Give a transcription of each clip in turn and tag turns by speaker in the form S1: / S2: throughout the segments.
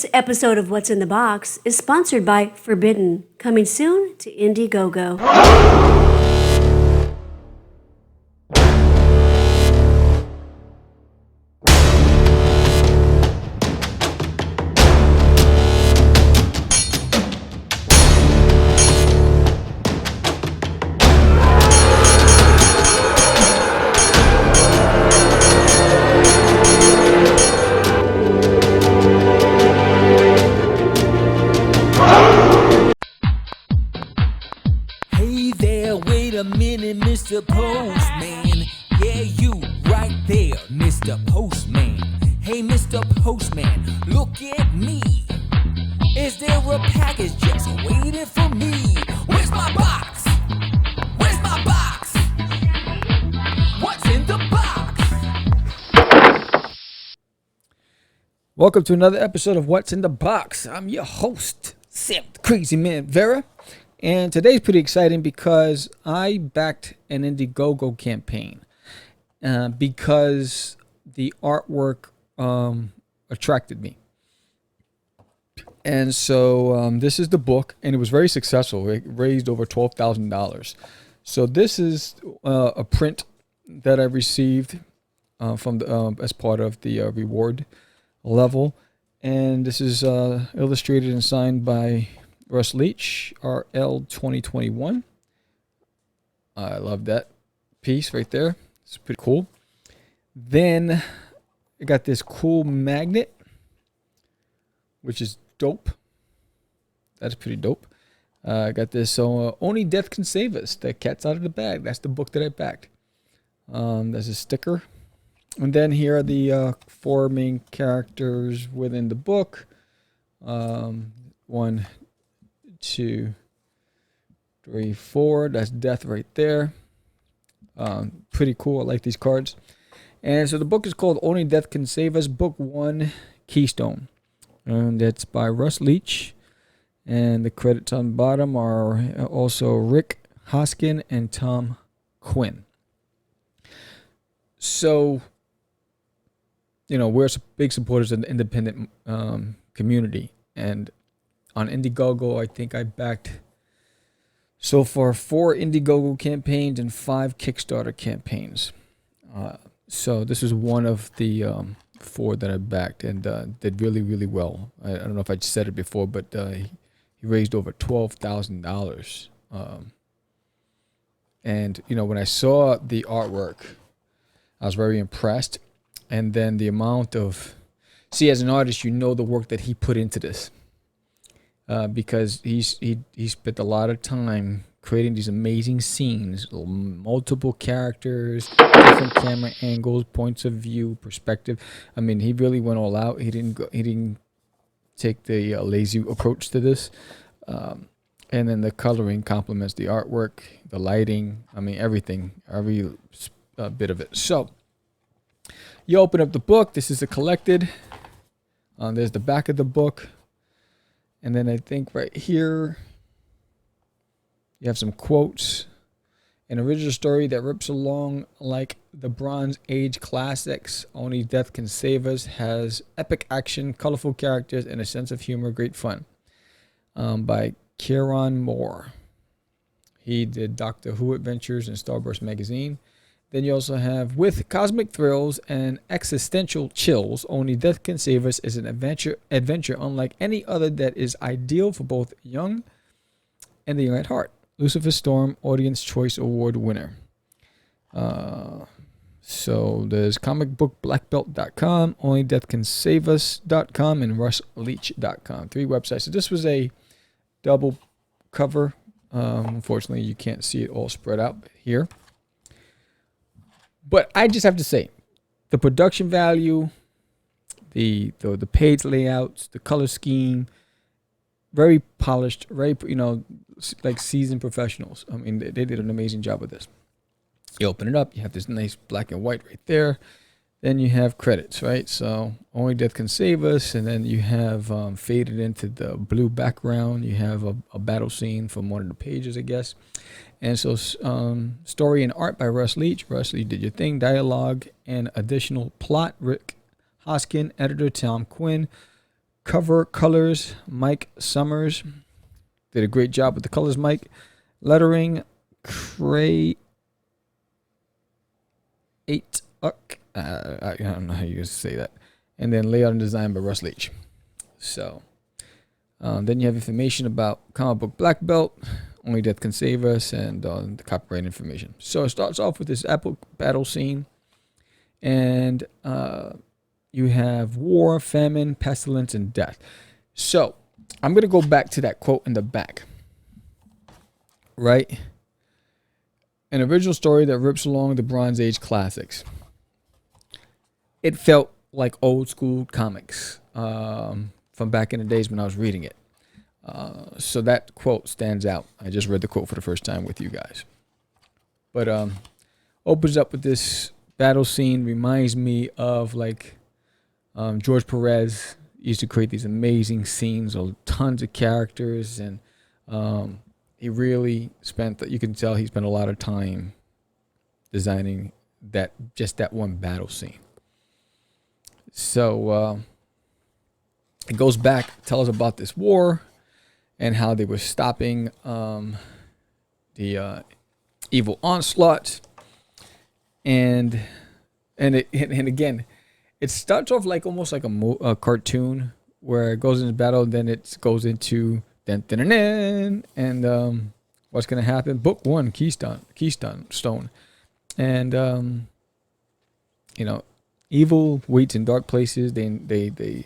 S1: This episode of What's in the Box is sponsored by Forbidden, coming soon to Indiegogo.
S2: Mr. Postman, yeah, you right there, Mr. Postman. Hey, Mr. Postman, look at me. Is there a package just waiting for me? Where's my box? Where's my box? What's in the box?
S3: Welcome to another episode of What's in the Box. I'm your host, Sam the Crazy Man Vera. And today's pretty exciting because I backed an Indiegogo campaign because the artwork attracted me. And so this is the book, and it was very successful. It raised over $12,000. So this is a print that I received from the, as part of the reward level. And this is illustrated and signed by Russ Leach, RL 2021. I love that piece right there. It's pretty cool. Then I got this cool magnet, which is dope. That's pretty dope. I got this Only Death Can Save Us, The Cat's Out of the Bag. That's the book that I backed. There's a sticker. And then here are the four main characters within the book. 1, 2, 3, 4. That's death right there. Pretty cool. I like these cards. And so the book is called Only Death Can Save Us, Book 1, Keystone. And it's by Russ Leach. And the credits on the bottom are also Rick Hoskin and Tom Quinn. So, you know, we're big supporters of the independent community. And on Indiegogo, I think I backed so far 4 Indiegogo campaigns and 5 Kickstarter campaigns. So this is one of the 4 that I backed and did really, really well. I don't know if I said it before, but he raised over $12,000. And, you know, when I saw the artwork, I was very impressed. And then the amount of... See, as an artist, you know the work that he put into this. Because he spent a lot of time creating these amazing scenes, multiple characters, different camera angles, points of view, perspective. I mean, he really went all out. He didn't take the lazy approach to this. And then the coloring complements the artwork, the lighting. I mean, everything, every bit of it. So you open up the book. This is a collected. There's the back of the book. And then I think right here, you have some quotes. An original story that rips along like the Bronze Age classics. Only Death Can Save Us has epic action, colorful characters, and a sense of humor. Great fun. By Kieran Moore. He did Doctor Who Adventures in Starburst magazine. Then you also have With Cosmic Thrills and Existential Chills, Only Death Can Save Us is an adventure unlike any other that is ideal for both young and the young at heart. Lucifer Storm Audience Choice Award winner. So there's comicbookblackbelt.com, onlydeathcansaveus.com, and russleach.com. 3 websites. So this was a double cover. Unfortunately, you can't see it all spread out here. But I just have to say, the production value, the page layouts, the color scheme, very polished, very, you know, like seasoned professionals. I mean, they did an amazing job with this. You open it up, you have this nice black and white right there. Then you have credits, right? So Only Death Can Save Us, and then you have faded into the blue background. You have a battle scene from one of the pages, I guess. And so story and art by Russ Leach. Russ, you did your thing. Dialogue and additional plot, Rick Hoskin. Editor, Tom Quinn. Cover colors, Mike Summers. Did a great job with the colors, Mike. Lettering, Cray 8 Uck. I don't know how you say that. And then layout and design by Russ Leach. So then you have information about comic book black belt, Only Death Can Save Us, and the copyright information. So it starts off with this epic battle scene. And you have war, famine, pestilence, and death. So I'm going to go back to that quote in the back. Right? An original story that rips along the Bronze Age classics. It felt like old school comics from back in the days when I was reading it. So that quote stands out. I just read the quote for the first time with you guys. But opens up with this battle scene. Reminds me of like George Perez used to create these amazing scenes of tons of characters, and he really spent, you can tell he spent a lot of time designing that one battle scene. So it goes back, tells about this war and how they were stopping the evil onslaught, and again, it starts off like almost like a cartoon where it goes into battle, then it goes into and what's gonna happen? Book 1, Keystone, and evil waits in dark places. They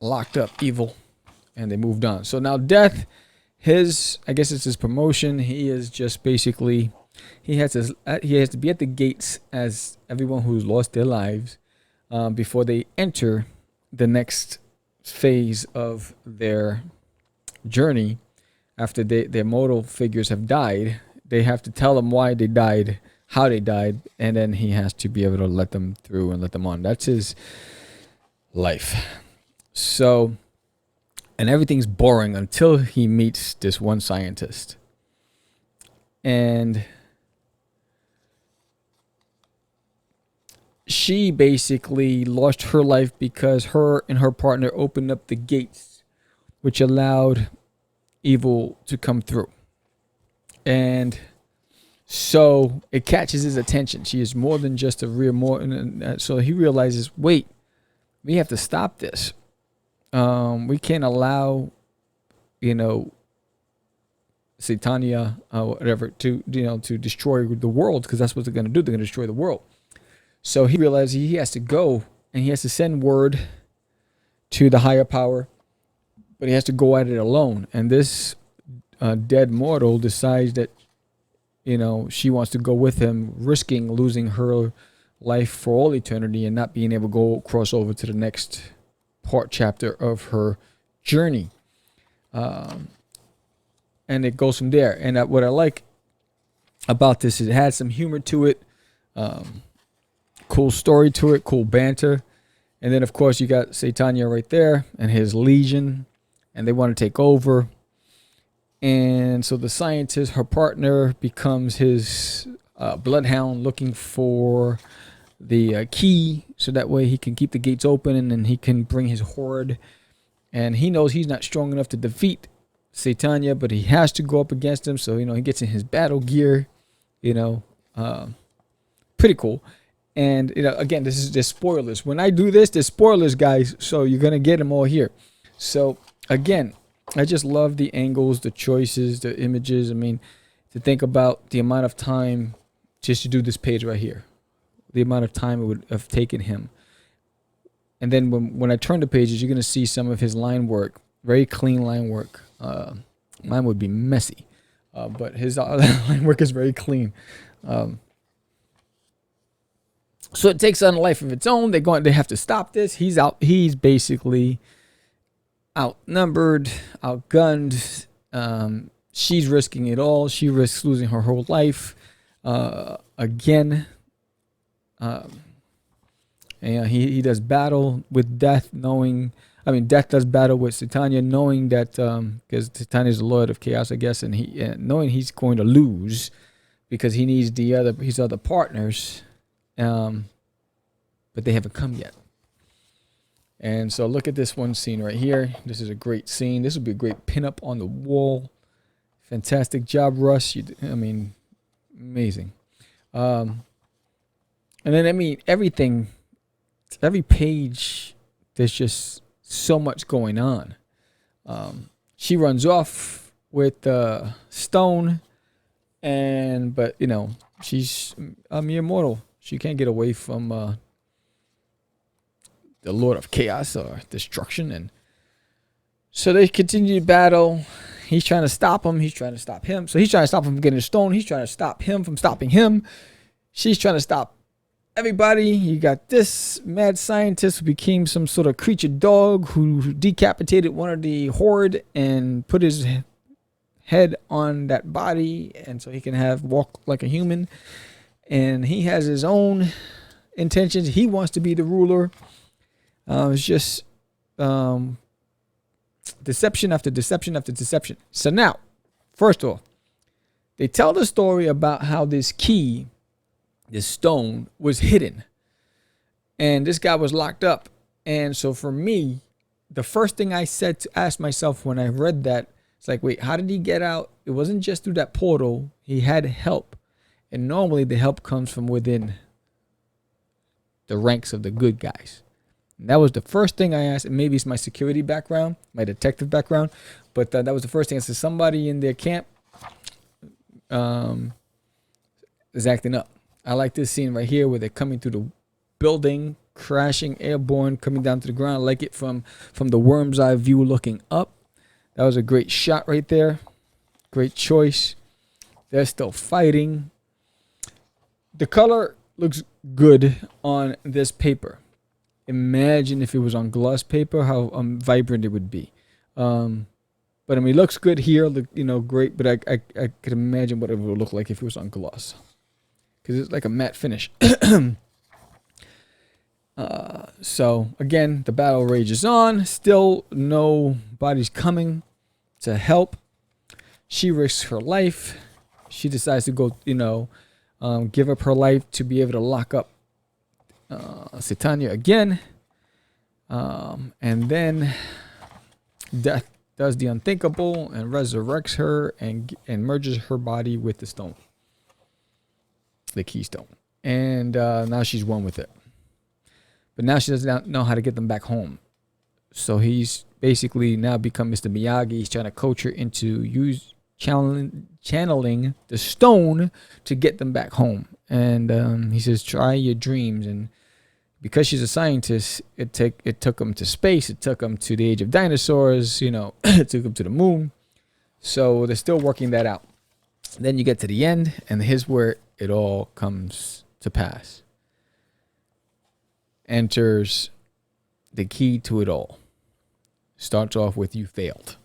S3: locked up evil, and they moved on. So now Death, I guess it's his promotion. He is just basically he has to be at the gates as everyone who's lost their lives before they enter the next phase of their journey. After their mortal figures have died, they have to tell them why they died, how they died, and then he has to be able to let them through and let them on. That's his life. So, and everything's boring until he meets this one scientist. And she basically lost her life because her and her partner opened up the gates, which allowed evil to come through. And so it catches his attention. She is more than just a real so he realizes, wait, we have to stop this. We can't allow, Satania, whatever, to destroy the world, because that's what they're going to do. They're going to destroy the world. So he realizes he has to go and he has to send word to the higher power, but he has to go at it alone. And this dead mortal decides that, she wants to go with him, risking losing her life for all eternity and not being able to go cross over to the next chapter of her journey. And it goes from there. And what I like about this is it has some humor to it. Cool story to it, cool banter. And then, of course, you got Satania right there and his legion, and they want to take over. And so the scientist, her partner, becomes his bloodhound looking for the key, so that way he can keep the gates open and then he can bring his horde. And he knows he's not strong enough to defeat Satania, but he has to go up against him. So, he gets in his battle gear, pretty cool. And, again, this is just spoilers. When I do this, there's spoilers, guys. So you're going to get them all here. So, again, I just love the angles, the choices, the images. I mean, to think about the amount of time just to do this page right here. The amount of time it would have taken him. And then when I turn the pages, you're going to see some of his line work. Very clean line work. Mine would be messy. But his line work is very clean. So it takes on a life of its own. They have to stop this. He's basically outnumbered, outgunned. She's risking it all. She risks losing her whole life. Again. And he does battle with death, Death does battle with Satania, knowing that, because Satania is the Lord of Chaos, I guess, and knowing he's going to lose because he needs his other partners. But they haven't come yet. And so look at this one scene right here. This is a great scene. This would be a great pinup on the wall. Fantastic job, Russ. I mean, amazing. And then, I mean, everything, every page, there's just so much going on. She runs off with Stone, but you know, she's a mere mortal. She can't get away from the Lord of Chaos or Destruction, and so they continue to battle. He's trying to stop him. He's trying to stop him. So he's trying to stop him from getting a stone. He's trying to stop him from stopping him. She's trying to stop everybody. You got this mad scientist who became some sort of creature dog who decapitated one of the horde and put his head on that body, and so he can walk like a human. And he has his own intentions. He wants to be the ruler. It's just deception after deception after deception. So now, first of all, they tell the story about how this key, this stone, was hidden. And this guy was locked up. And so for me, the first thing I said to ask myself when I read that, it's like, wait, how did he get out? It wasn't just through that portal. He had help. And normally the help comes from within the ranks of the good guys. And that was the first thing I asked. And maybe it's my security background, my detective background. But that was the first thing. I said, somebody in their camp is acting up. I like this scene right here where they're coming through the building, crashing, airborne, coming down to the ground. I like it from the worm's eye view looking up. That was a great shot right there. Great choice. They're still fighting. The color looks good on this paper. Imagine if it was on gloss paper, how vibrant it would be. But I mean, it looks good here, great. But I could imagine what it would look like if it was on gloss, because it's like a matte finish. So again, the battle rages on. Still, nobody's coming to help. She risks her life. She decides to go, give up her life to be able to lock up Satania again. And then Death does the unthinkable and resurrects her and merges her body with the stone, the Keystone. And now she's one with it. But now she doesn't know how to get them back home. So he's basically now become Mr. Miyagi. He's trying to coach her into channeling the stone to get them back home. And he says, try your dreams. And because she's a scientist, it took them to space. It took them to the age of dinosaurs. It took them to the moon. So they're still working that out. Then you get to the end, and here's where it all comes to pass. Enters the key to it all. Starts off with, you failed.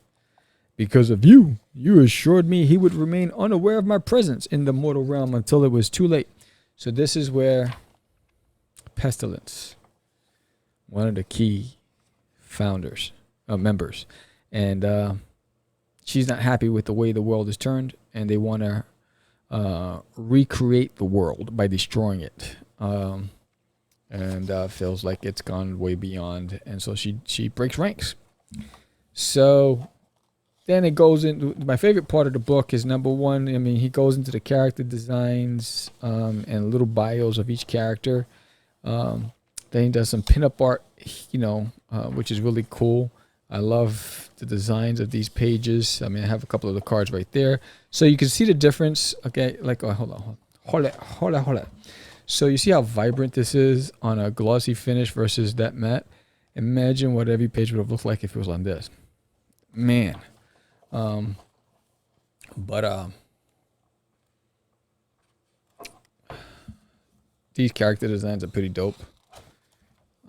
S3: Because of you assured me he would remain unaware of my presence in the mortal realm until it was too late. So this is where Pestilence, one of the key members, and she's not happy with the way the world is turned, and they want to recreate the world by destroying it. And feels like it's gone way beyond, and so she breaks ranks. So then it goes into my favorite part of the book is number one. I mean, he goes into the character designs and little bios of each character. Then he does some pinup art, which is really cool. I love the designs of these pages. I mean, I have a couple of the cards right there, so you can see the difference. Okay, hold it. So you see how vibrant this is on a glossy finish versus that matte. Imagine what every page would have looked like if it was on this. Man. These character designs are pretty dope.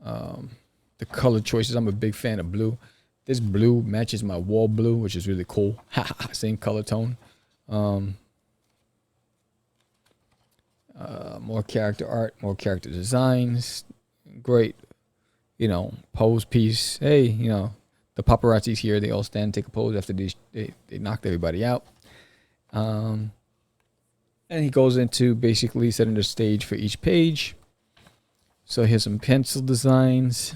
S3: The color choices, I'm a big fan of blue. This blue matches my wall blue, which is really cool. Same color tone. More character art, more character designs. Great, pose piece. Hey, the paparazzi's here. They all stand and take a pose after they knocked everybody out. And he goes into basically setting the stage for each page. So here's some pencil designs.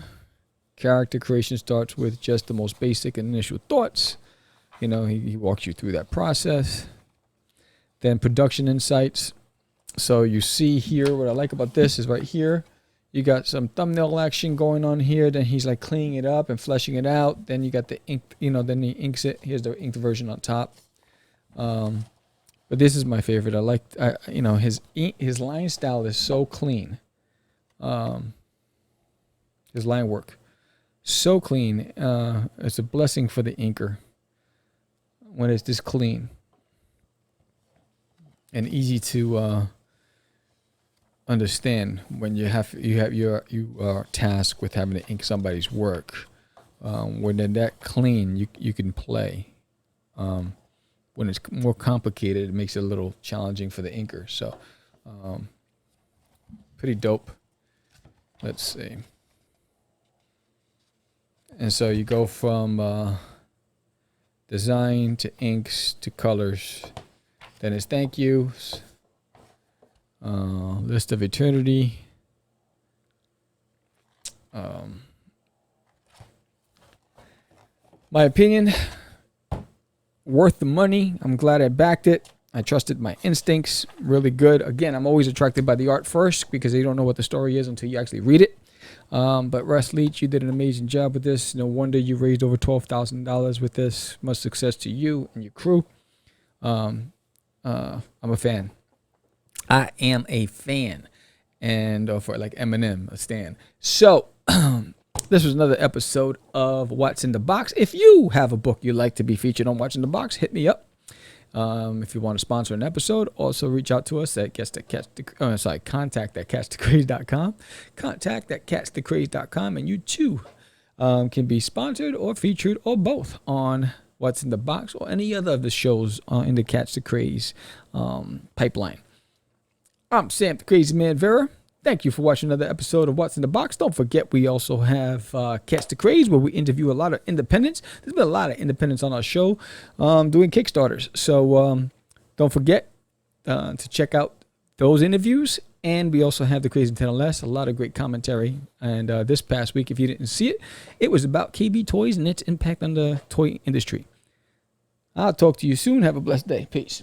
S3: Character creation starts with just the most basic initial thoughts. You know, he walks you through that process. Then production insights. So you see here, what I like about this is right here, you got some thumbnail action going on here. Then he's like cleaning it up and fleshing it out. Then you got the ink, you know, then he inks it. Here's the inked version on top. But this is my favorite. I like, you know, his line style is so clean. His line work, so clean. It's a blessing for the inker when it's this clean and easy to understand when you are tasked with having to ink somebody's work. When they're that clean, you can play. When it's more complicated, it makes it a little challenging for the inker. So, pretty dope. Let's see. And so you go from design to inks to colors. Then it's thank yous, list of eternity. My opinion, worth the money. I'm glad I backed it. I trusted my instincts. Really good. Again, I'm always attracted by the art first because you don't know what the story is until you actually read it. But Russ Leach, you did an amazing job with this. No wonder you raised over $12,000 with this. Much success to you and your crew. I'm a fan. I am a fan. And for like Eminem, a stan. So this was another episode of What's in the Box. If you have a book you'd like to be featured on What's in the Box, hit me up. If you want to sponsor an episode, also reach out to us at contact@catchthecraze.com. Contact@catchthecraze.com, and you too can be sponsored or featured or both on What's in the Box or any other of the shows in the Catch the Craze pipeline. I'm Sam the Crazy Man Vera. Thank you for watching another episode of What's in the Box. Don't forget, we also have Catch the Craze, where we interview a lot of independents. There's been a lot of independents on our show doing Kickstarters. So don't forget to check out those interviews. And we also have the Crazy 10 Less, a lot of great commentary. And this past week, if you didn't see it, it was about KB Toys and its impact on the toy industry. I'll talk to you soon. Have a blessed day. Peace.